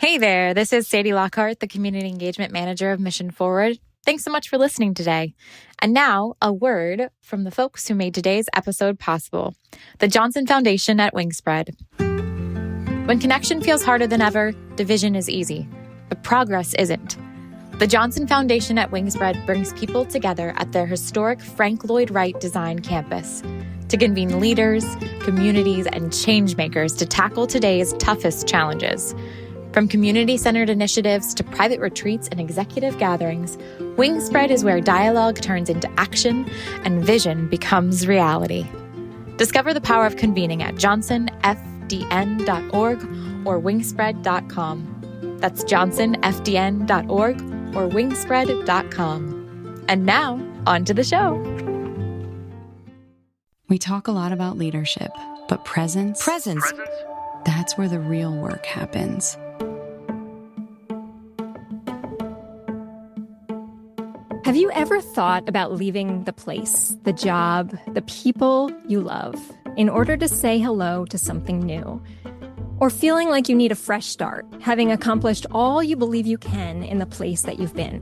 Hey there, this is Sadie Lockhart, the Community Engagement Manager of Mission Forward. Thanks so much for listening today. And now, a word from the folks who made today's episode possible, the Johnson Foundation at Wingspread. When connection feels harder than ever, division is easy, but progress isn't. The Johnson Foundation at Wingspread brings people together at their historic Frank Lloyd Wright Design Campus to convene leaders, communities, and changemakers to tackle today's toughest challenges. From community-centered initiatives to private retreats and executive gatherings, Wingspread is where dialogue turns into action and vision becomes reality. Discover the power of convening at johnsonfdn.org or wingspread.com. That's johnsonfdn.org or wingspread.com. And now, on to the show. We talk a lot about leadership, but presence, that's where the real work happens. Have you ever thought about leaving the place, the job, the people you love in order to say hello to something new? Or feeling like you need a fresh start, having accomplished all you believe you can in the place that you've been?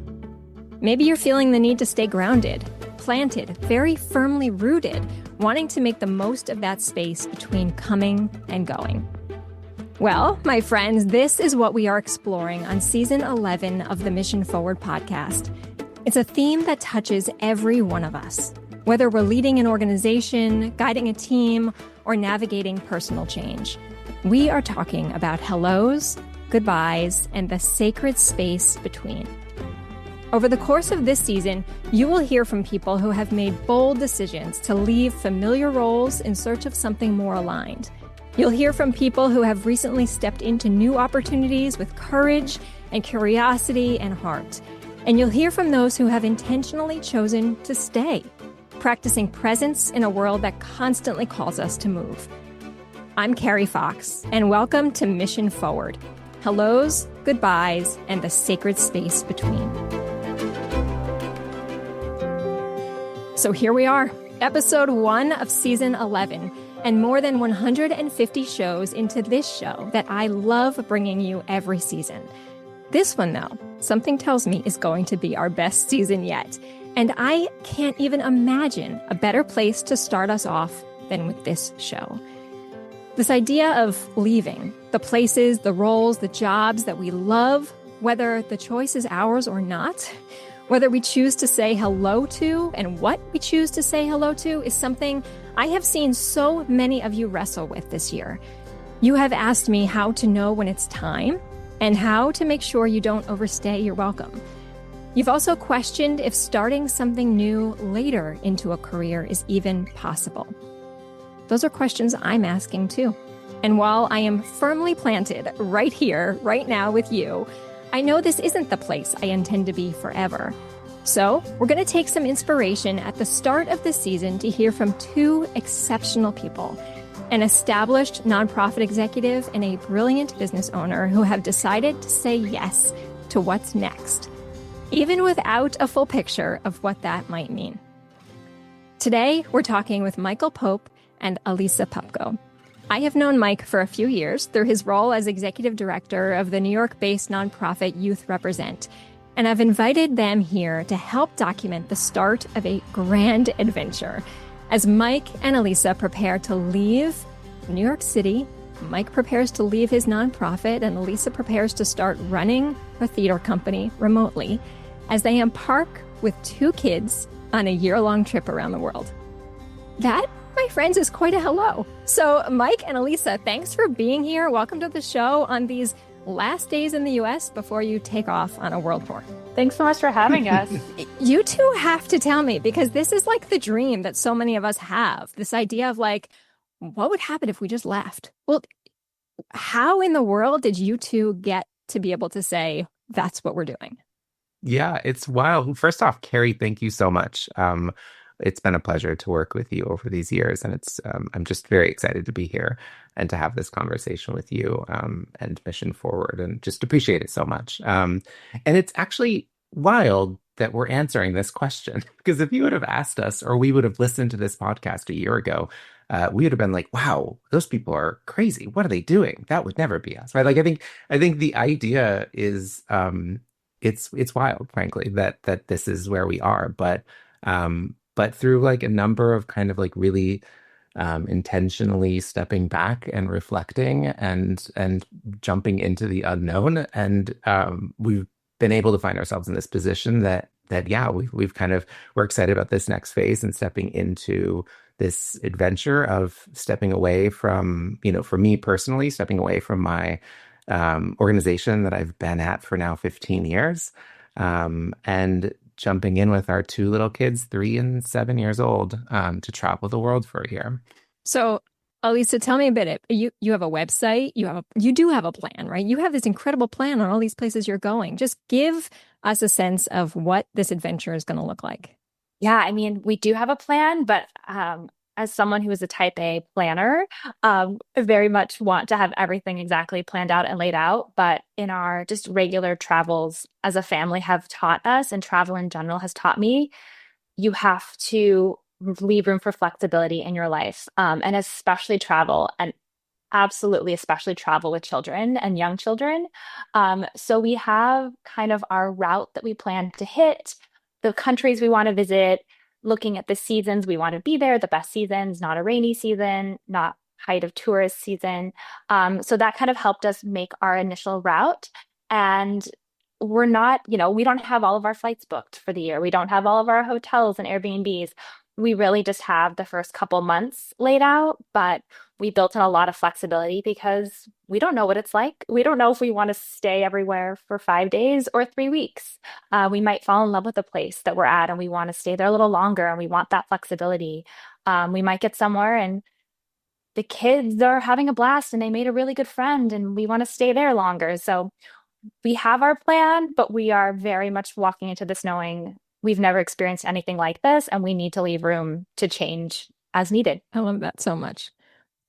Maybe you're feeling the need to stay grounded, planted, very firmly rooted, wanting to make the most of that space between coming and going. Well, my friends, this is what we are exploring on Season 11 of the Mission Forward podcast. It's a theme that touches every one of us, whether we're leading an organization, guiding a team, or navigating personal change. We are talking about hellos, goodbyes, and the sacred space between. Over the course of this season, you will hear from people who have made bold decisions to leave familiar roles in search of something more aligned. You'll hear from people who have recently stepped into new opportunities with courage and curiosity and heart. And you'll hear from those who have intentionally chosen to stay, practicing presence in a world that constantly calls us to move. I'm Carrie Fox, and welcome to Mission Forward. Hellos, goodbyes, and the sacred space between. So here we are, episode 1 of season 11, and more than 150 shows into this show that I love bringing you every season. This one, though, something tells me is going to be our best season yet. And I can't even imagine a better place to start us off than with this show. This idea of leaving, the places, the roles, the jobs that we love, whether the choice is ours or not, whether we choose to say hello to and what we choose to say hello to is something I have seen so many of you wrestle with this year. You have asked me how to know when it's time and how to make sure you don't overstay your welcome. You've also questioned if starting something new later into a career is even possible. Those are questions I'm asking too. And while I am firmly planted right here, right now with you, I know this isn't the place I intend to be forever. So we're going to take some inspiration at the start of this season to hear from two exceptional people, an established nonprofit executive and a brilliant business owner who have decided to say yes to what's next, even without a full picture of what that might mean. Today, we're talking with Michael Pope and Elisa Pupko. I have known Mike for a few years through his role as executive director of the New York-based nonprofit Youth Represent, and I've invited them here to help document the start of a grand adventure. As Mike and Elisa prepare to leave New York City, Mike prepares to leave his nonprofit, and Elisa prepares to start running a theater company remotely as they embark with 2 kids on a year-long trip around the world. That, my friends, is quite a hello. So Mike and Elisa, thanks for being here. Welcome to the show on these last days in the U.S. before you take off on a world tour. Thanks so much for having us. You two have to tell me, because this is like the dream that so many of us have. This idea of like, what would happen if we just left? Well, how in the world did you two get to be able to say, that's what we're doing? Yeah, it's wild. First off, Carrie, thank you so much. It's been a pleasure to work with you over these years, and it's I'm just very excited to be here and to have this conversation with you and Mission Forward, and just appreciate it so much. And it's actually wild that we're answering this question, because if you would have asked us, or we would have listened to this podcast a year ago, we would have been like, wow, those people are crazy. What are they doing? That would never be us, right? Like I think the idea is it's wild, frankly, that this is where we are. But through like a number of kind of like really intentionally stepping back and reflecting and jumping into the unknown. And we've been able to find ourselves in this position that yeah, we've kind of we're excited about this next phase and stepping into this adventure of stepping away from, for me personally, stepping away from my organization that I've been at for now 15 years, and jumping in with our two little kids, 3 and 7 years old, to travel the world for a year. So, Elisa, tell me a bit. You have a website. You do have a plan, right? You have this incredible plan on all these places you're going. Just give us a sense of what this adventure is going to look like. Yeah, I mean, we do have a plan, but as someone who is a type A planner, I very much want to have everything exactly planned out and laid out. But in our just regular travels as a family have taught us, and travel in general has taught me, you have to leave room for flexibility in your life, and especially travel, and absolutely especially travel with children and young children. So we have kind of our route that we plan to hit, the countries we want to visit, looking at the seasons we want to be there, the best seasons, not a rainy season, not height of tourist season. So that kind of helped us make our initial route. And we're not, we don't have all of our flights booked for the year. We don't have all of our hotels and Airbnbs. We really just have the first couple months laid out, but we built in a lot of flexibility because we don't know what it's like. We don't know if we want to stay everywhere for 5 days or 3 weeks. We might fall in love with the place that we're at and we want to stay there a little longer and we want that flexibility. We might get somewhere and the kids are having a blast and they made a really good friend and we want to stay there longer. So we have our plan, but we are very much walking into this knowing we've never experienced anything like this and we need to leave room to change as needed. I love that so much.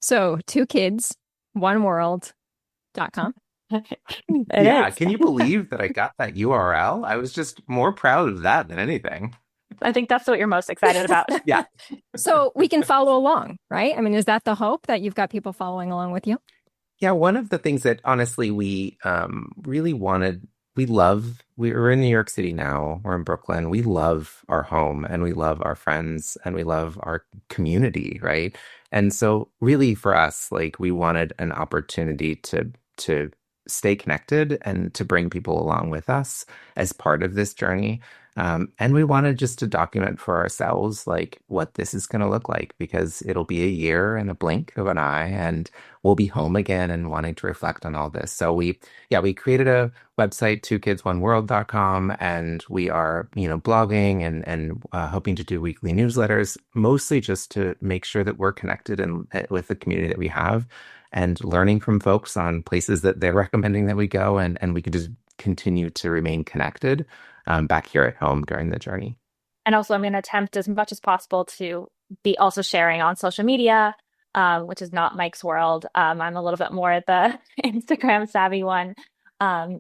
So 2kids, oneworld.com. Yeah, can you believe that I got that URL? I was just more proud of that than anything. I think that's what you're most excited about. Yeah. So we can follow along, right? I mean, is that the hope that you've got people following along with you? Yeah, one of the things that honestly we really wanted, we're in New York City now, we're in Brooklyn. We love our home and we love our friends and we love our community, right? And so really for us, like we wanted an opportunity to stay connected and to bring people along with us as part of this journey. And we wanted just to document for ourselves like what this is going to look like, because it'll be a year in a blink of an eye and we'll be home again and wanting to reflect on all this. So we created a website, 2kidsoneworld.com, and we are, blogging and hoping to do weekly newsletters, mostly just to make sure that we're connected and with the community that we have and learning from folks on places that they're recommending that we go, and we can just continue to remain connected back here at home during the journey. And also, I'm going to attempt as much as possible to be also sharing on social media, which is not Mike's world. I'm a little bit more the Instagram savvy one.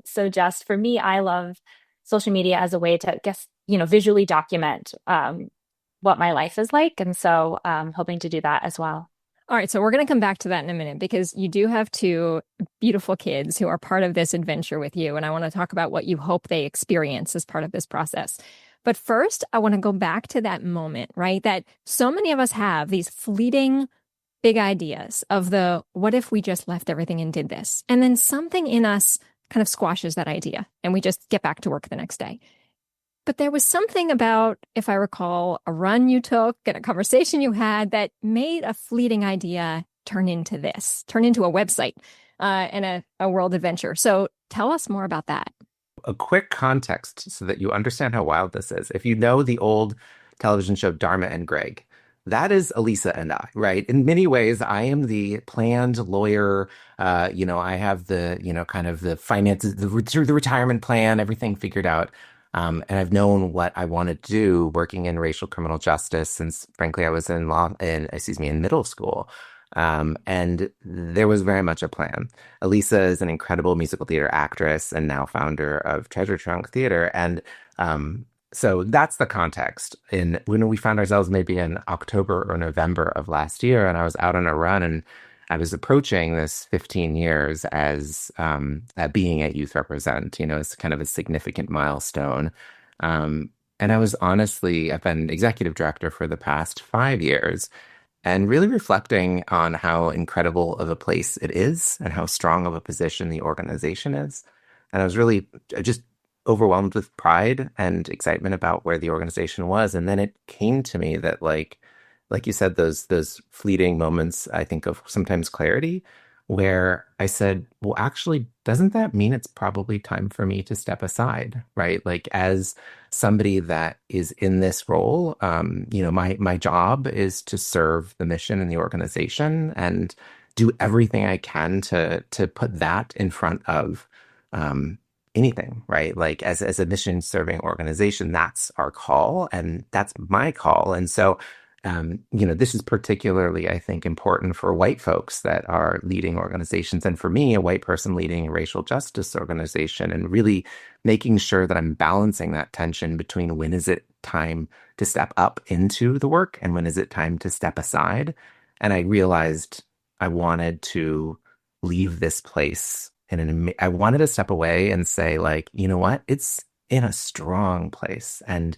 So just for me, I love social media as a way to, visually document what my life is like. And so hoping to do that as well. All right, so we're going to come back to that in a minute because you do have two beautiful kids who are part of this adventure with you. And I want to talk about what you hope they experience as part of this process. But first, I want to go back to that moment, right? That so many of us have these fleeting big ideas of the what if we just left everything and did this? And then something in us kind of squashes that idea and we just get back to work the next day. But there was something about, if I recall, a run you took and a conversation you had that made a fleeting idea turn into a website and a world adventure. So tell us more about that. A quick context so that you understand how wild this is. If you know the old television show Dharma and Greg, that is Elisa and I, right? In many ways, I am the planned lawyer. I have the, kind of the finances, through the retirement plan, everything figured out. And I've known what I wanted to do working in racial criminal justice since, frankly, I was in middle school. And there was very much a plan. Elisa is an incredible musical theater actress and now founder of Treasure Trunk Theater. And So that's the context. In when we found ourselves maybe in October or November of last year, and I was out on a run, and I was approaching this 15 years as being at Youth Represent. It's kind of a significant milestone. Um, and I've been executive director for the past 5 years, and really reflecting on how incredible of a place it is and how strong of a position the organization is. And I was really just overwhelmed with pride and excitement about where the organization was. And then it came to me that like you said, those fleeting moments, I think of sometimes clarity, where I said, well, actually, doesn't that mean it's probably time for me to step aside, right? Like as somebody that is in this role, my job is to serve the mission and the organization and do everything I can to put that in front of um, anything, right? Like as a mission serving organization, that's our call and that's my call. And so this is particularly, I think, important for white folks that are leading organizations. And for me, a white person leading a racial justice organization, and really making sure that I'm balancing that tension between when is it time to step up into the work and when is it time to step aside. And I realized I wanted to leave this place I wanted to step away and say, like, you know what? It's in a strong place. And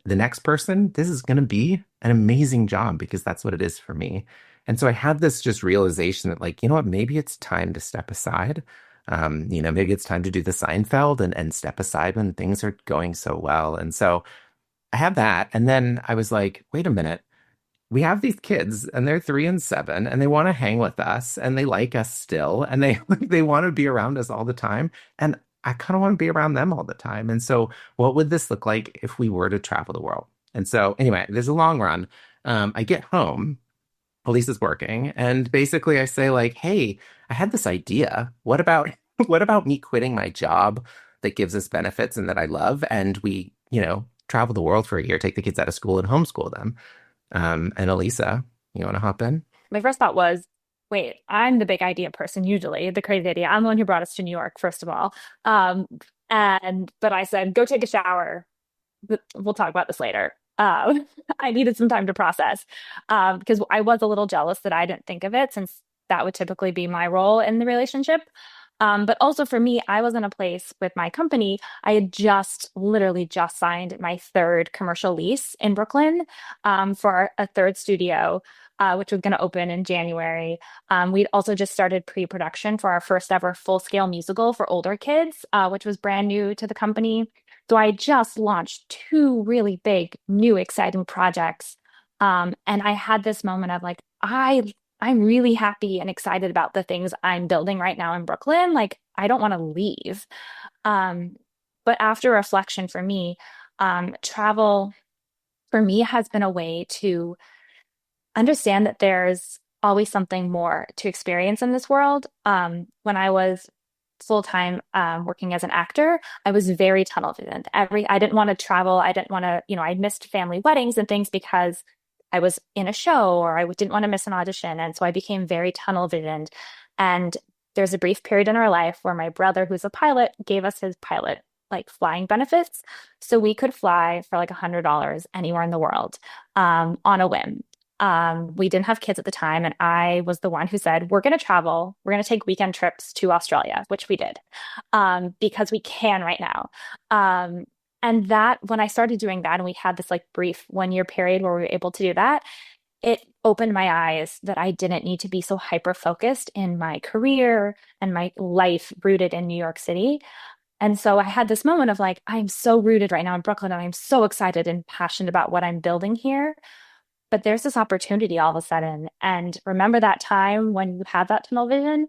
the next person, this is going to be an amazing job because that's what it is for me. And so I had this just realization that, like, you know what, maybe it's time to step aside. Maybe it's time to do the Seinfeld and step aside when things are going so well. And so I had that. And then I was like, wait a minute. We have these kids and they're 3 and 7 and they want to hang with us and they like us still and they want to be around us all the time. And I kind of want to be around them all the time. And so what would this look like if we were to travel the world? And so anyway, there's a long run. I get home, Elisa's working, and basically I say, like, hey, I had this idea. What about what about me quitting my job that gives us benefits and that I love, and we, travel the world for a year, take the kids out of school and homeschool them. And Elisa, you want to hop in? My first thought was, wait, I'm the big idea person, usually, the crazy idea. I'm the one who brought us to New York, first of all. But I said, go take a shower. We'll talk about this later. I needed some time to process because I was a little jealous that I didn't think of it, since that would typically be my role in the relationship. But also for me, I was in a place with my company. I had literally just signed my third commercial lease in Brooklyn for a third studio, which was going to open in January. We'd also just started pre-production for our first ever full-scale musical for older kids, which was brand new to the company. So I just launched two really big, new, exciting projects. And I had this moment of like, I'm really happy and excited about the things I'm building right now in Brooklyn. Like, I don't want to leave. But after reflection for me, travel for me has been a way to understand that there's always something more to experience in this world. When I was full-time working as an actor, I was very tunnel visioned. I didn't want to travel. I didn't want to, I missed family weddings and things because I was in a show or I didn't want to miss an audition. And so I became very tunnel visioned. And there's a brief period in our life where my brother, who's a pilot, gave us his pilot like flying benefits. So we could fly for like $100 anywhere in the world on a whim. We didn't have kids at the time. And I was the one who said, we're going to travel. We're going to take weekend trips to Australia, which we did because we can right now. And that when I started doing that and we had this like brief 1 year period where we were able to do that, it opened my eyes that I didn't need to be so hyper focused in my career and my life rooted in New York City. And so I had this moment of like, I'm so rooted right now in Brooklyn and I'm so excited and passionate about what I'm building here. But there's this opportunity all of a sudden. And remember that time when you had that tunnel vision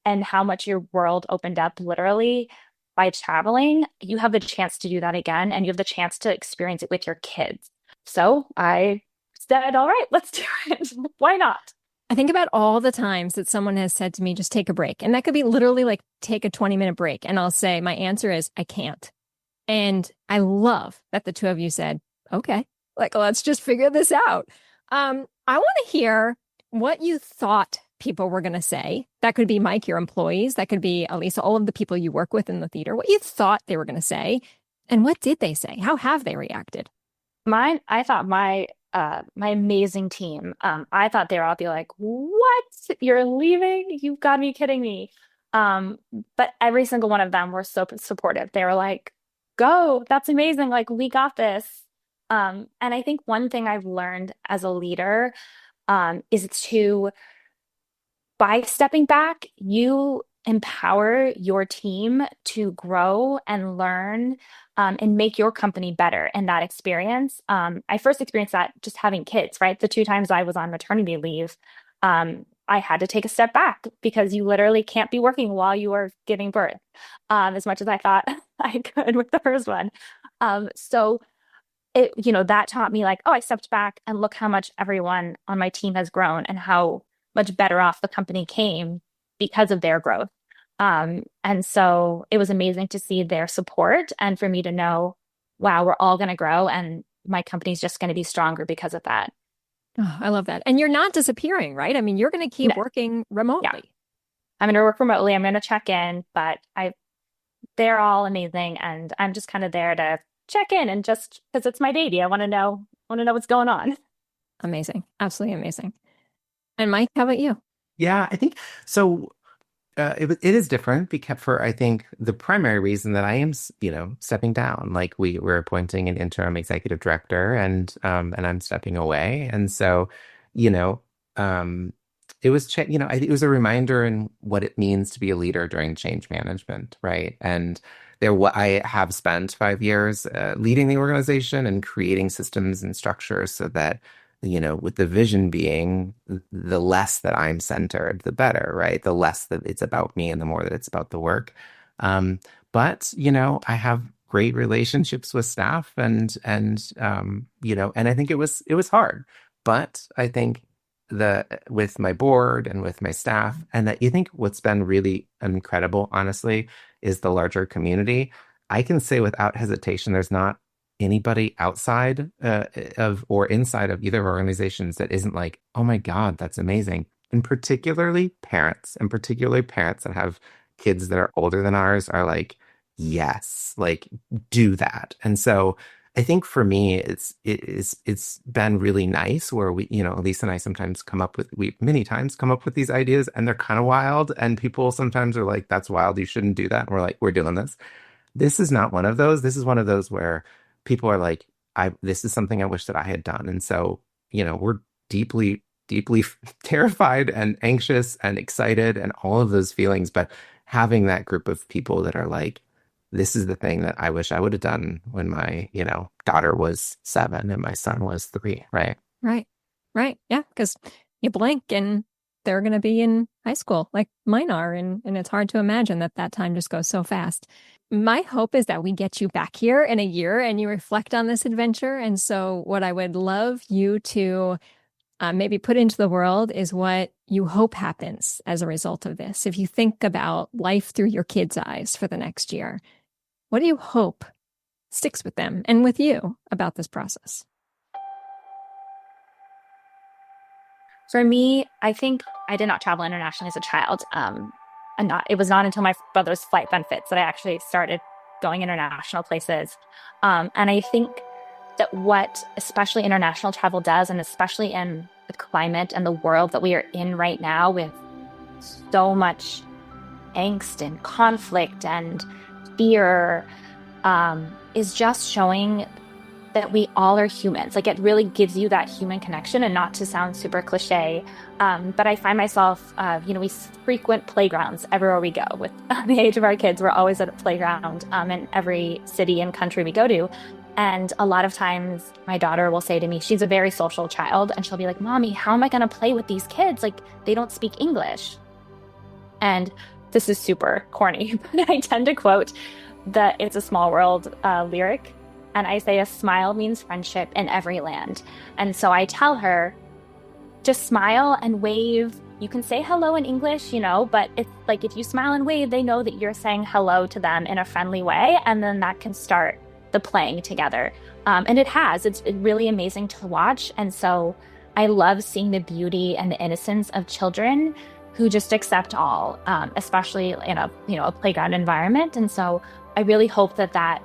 and how much your world opened up literally by traveling. You have the chance to do that again, and you have the chance to experience it with your kids. So I said, all right, let's do it. Why not? I think about all the times that someone has said to me, just take a break. And that could be literally like take a 20-minute break. And I'll say, my answer is, I can't. And I love that the two of you said, okay, like, let's just figure this out. I want to hear what you thought people were going to say. That could be Mike, your employees. That could be Elisa, all of the people you work with in the theater, what you thought they were going to say. And what did they say? How have they reacted? I thought my amazing team, I thought they were all be like, "What? You're leaving? You've got to be kidding me." Um, but every single one of them were so supportive. They were like, "Go, that's amazing. Like, we got this." And I think one thing I've learned as a leader, is to by stepping back, you empower your team to grow and learn, and make your company better in that experience. I first experienced that just having kids, right? The two times I was on maternity leave, I had to take a step back because you literally can't be working while you are giving birth, as much as I thought I could with the first one. So that taught me like, oh, I stepped back and look how much everyone on my team has grown and how much better off the company came because of their growth. And so it was amazing to see their support and for me to know, wow, we're all going to grow and my company's just going to be stronger because of that. Oh, I love that. And you're not disappearing, right? I mean, you're going to keep No, working yeah, remotely. I'm going to work remotely. I'm going to check in, but they're all amazing. And I'm just kind of there to check in and just because it's my baby, I want to know what's going on. Amazing. Absolutely amazing. And Mike, how about you? Yeah, I think so. It is different because for I think the primary reason that I am, stepping down. Like we're appointing an interim executive director, and I'm stepping away, and so, you know, um, it was it was a reminder in what it means to be a leader during change management, right? And I have spent 5 years leading the organization and creating systems and structures so that with the vision being the less that I'm centered, the better, right? The less that it's about me and the more that it's about the work. Um, but, I have great relationships with staff and I think it was hard. But I think with my board and with my staff, and that you think what's been really incredible, honestly, is the larger community. I can say without hesitation, there's not anybody outside of or inside of either organizations that isn't like, oh my God, that's amazing. And particularly parents that have kids that are older than ours are like, yes, like do that. And so I think for me, it's been really nice where Lisa and I sometimes we many times come up with these ideas and they're kind of wild. And people sometimes are like, that's wild. You shouldn't do that. And we're like, we're doing this. This is not one of those. This is one of those where people are like, this is something I wish that I had done. And so, we're deeply, deeply terrified and anxious and excited and all of those feelings. But having that group of people that are like, this is the thing that I wish I would have done when my, daughter was 7 and my son was 3, right? Right. Right. Yeah. Because you blink and they're going to be in high school like mine are. And it's hard to imagine that time just goes so fast. My hope is that we get you back here in a year and you reflect on this adventure. And so what I would love you to maybe put into the world is what you hope happens as a result of this. If you think about life through your kids' eyes for the next year, what do you hope sticks with them and with you about this process? For me, I think I did not travel internationally as a child. It was not until my brother's flight benefits that I actually started going international places. And I think that what especially international travel does, and especially in the climate and the world that we are in right now with so much angst and conflict and fear, is just showing that we all are humans. Like it really gives you that human connection, and not to sound super cliche, but I find myself, we frequent playgrounds everywhere we go. With the age of our kids, we're always at a playground in every city and country we go to. And a lot of times my daughter will say to me, she's a very social child, and she'll be like, Mommy, how am I going to play with these kids? Like they don't speak English. And this is super corny, but I tend to quote the It's a Small World lyric. And I say, a smile means friendship in every land. And so I tell her, just smile and wave. You can say hello in English, but it's like if you smile and wave, they know that you're saying hello to them in a friendly way. And then that can start the playing together. And it's really amazing to watch. And so I love seeing the beauty and the innocence of children who just accept all, especially in a playground environment. And so I really hope that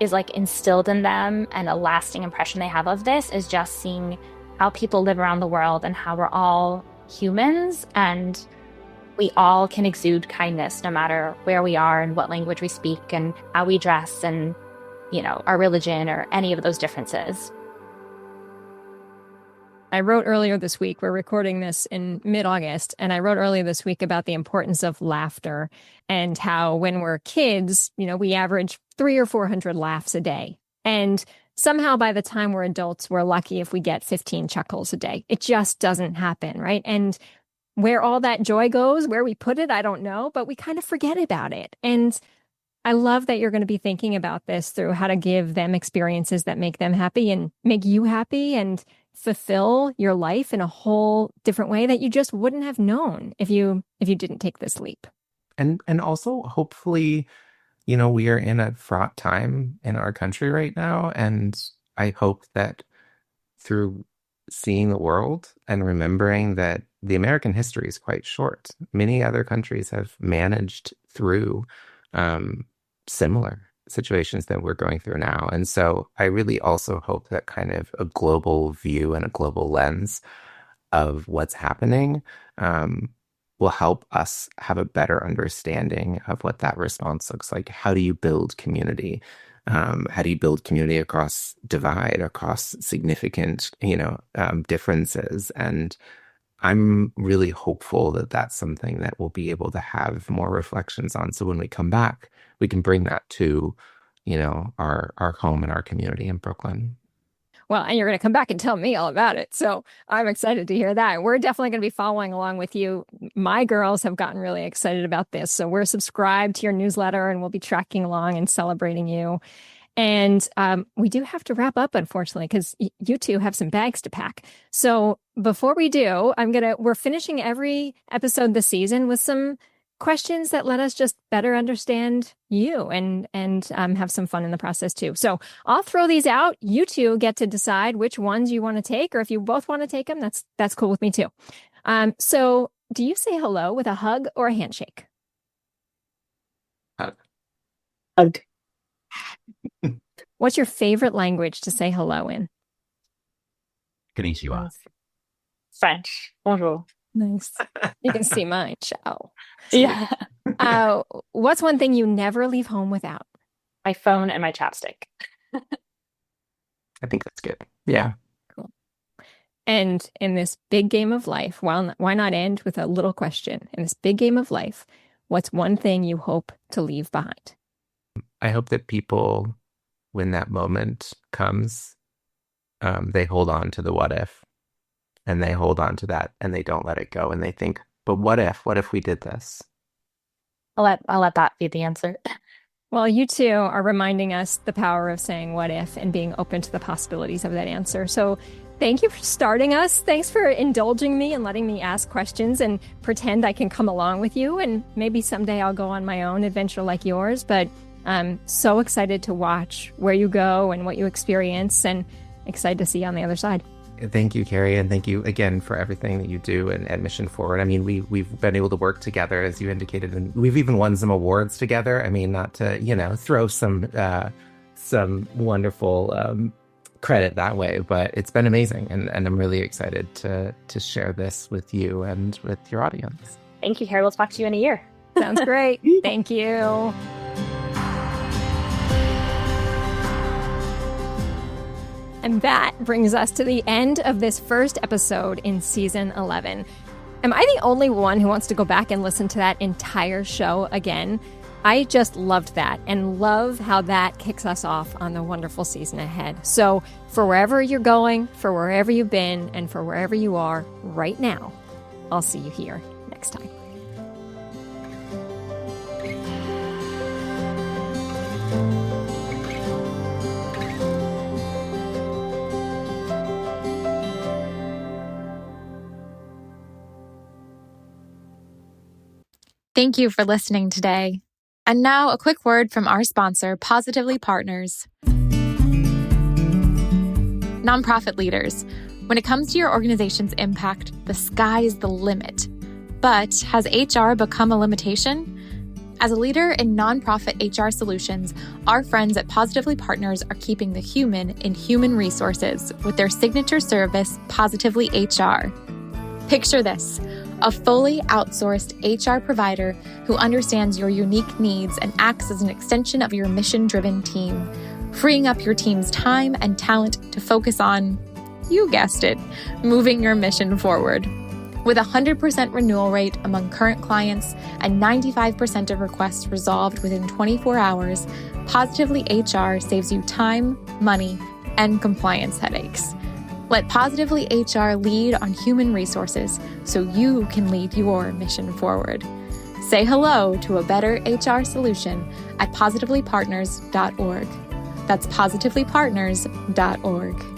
is like instilled in them, and a lasting impression they have of this is just seeing how people live around the world and how we're all humans and we all can exude kindness no matter where we are and what language we speak and how we dress and, you know, our religion or any of those differences. I wrote earlier this week, we're recording this in mid-August, and I wrote earlier this week about the importance of laughter and how when we're kids, you know, we average 300 or 400 laughs a day. And somehow by the time we're adults, we're lucky if we get 15 chuckles a day. It just doesn't happen, right? And where all that joy goes, where we put it, I don't know, but we kind of forget about it. And I love that you're going to be thinking about this through how to give them experiences that make them happy and make you happy and fulfill your life in a whole different way that you just wouldn't have known if you didn't take this leap. And also, hopefully, you know, we are in a fraught time in our country right now. And I hope that through seeing the world and remembering that the American history is quite short, many other countries have managed through similar situations that we're going through now. And so I really also hope that kind of a global view and a global lens of what's happening will help us have a better understanding of what that response looks like. How do you build community? How do you build community across divide, across significant, differences? And I'm really hopeful that that's something that we'll be able to have more reflections on. So when we come back, we can bring that to, our home and our community in Brooklyn. Well, and you're going to come back and tell me all about it. So I'm excited to hear that. We're definitely going to be following along with you. My girls have gotten really excited about this. So we're subscribed to your newsletter and we'll be tracking along and celebrating you. And we do have to wrap up, unfortunately, because you two have some bags to pack. So before we do, we're finishing every episode this season with some questions that let us just better understand you and have some fun in the process too. So I'll throw these out. You two get to decide which ones you want to take, or if you both want to take them, that's cool with me too. So do you say hello with a hug or a handshake? Hug. What's your favorite language to say hello in? Konnichiwa. French. Bonjour. Nice. You can see mine. Ciao. Yeah. What's one thing you never leave home without? My phone and my chapstick. I think that's good. Yeah. Cool. And in this big game of life, why not end with a little question? In this big game of life, what's one thing you hope to leave behind? I hope that people, when that moment comes, they hold on to the what if, and they hold on to that, and they don't let it go, and they think, but what if we did this? I'll let that be the answer. Well, you two are reminding us the power of saying what if and being open to the possibilities of that answer. So thank you for starting us. Thanks for indulging me and letting me ask questions and pretend I can come along with you. And maybe someday I'll go on my own adventure like yours. But I'm so excited to watch where you go and what you experience, and excited to see you on the other side. Thank you, Carrie, and thank you again for everything that you do at Mission Forward. I mean, we've been able to work together, as you indicated, and we've even won some awards together. I mean, not to throw some wonderful credit that way, but it's been amazing, and I'm really excited to share this with you and with your audience. Thank you, Carrie. We'll talk to you in a year. Sounds great. Thank you. And that brings us to the end of this first episode in season 11. Am I the only one who wants to go back and listen to that entire show again? I just loved that and love how that kicks us off on the wonderful season ahead. So for wherever you're going, for wherever you've been, and for wherever you are right now, I'll see you here next time. Thank you for listening today. And now a quick word from our sponsor, Positively Partners. Nonprofit leaders, when it comes to your organization's impact, the sky is the limit. But has HR become a limitation? As a leader in nonprofit HR solutions, our friends at Positively Partners are keeping the human in human resources with their signature service, Positively HR. Picture this: a fully outsourced HR provider who understands your unique needs and acts as an extension of your mission-driven team, freeing up your team's time and talent to focus on, you guessed it, moving your mission forward. With a 100% renewal rate among current clients and 95% of requests resolved within 24 hours, Positively HR saves you time, money, and compliance headaches. Let Positively HR lead on human resources so you can lead your mission forward. Say hello to a better HR solution at positivelypartners.org. That's positivelypartners.org.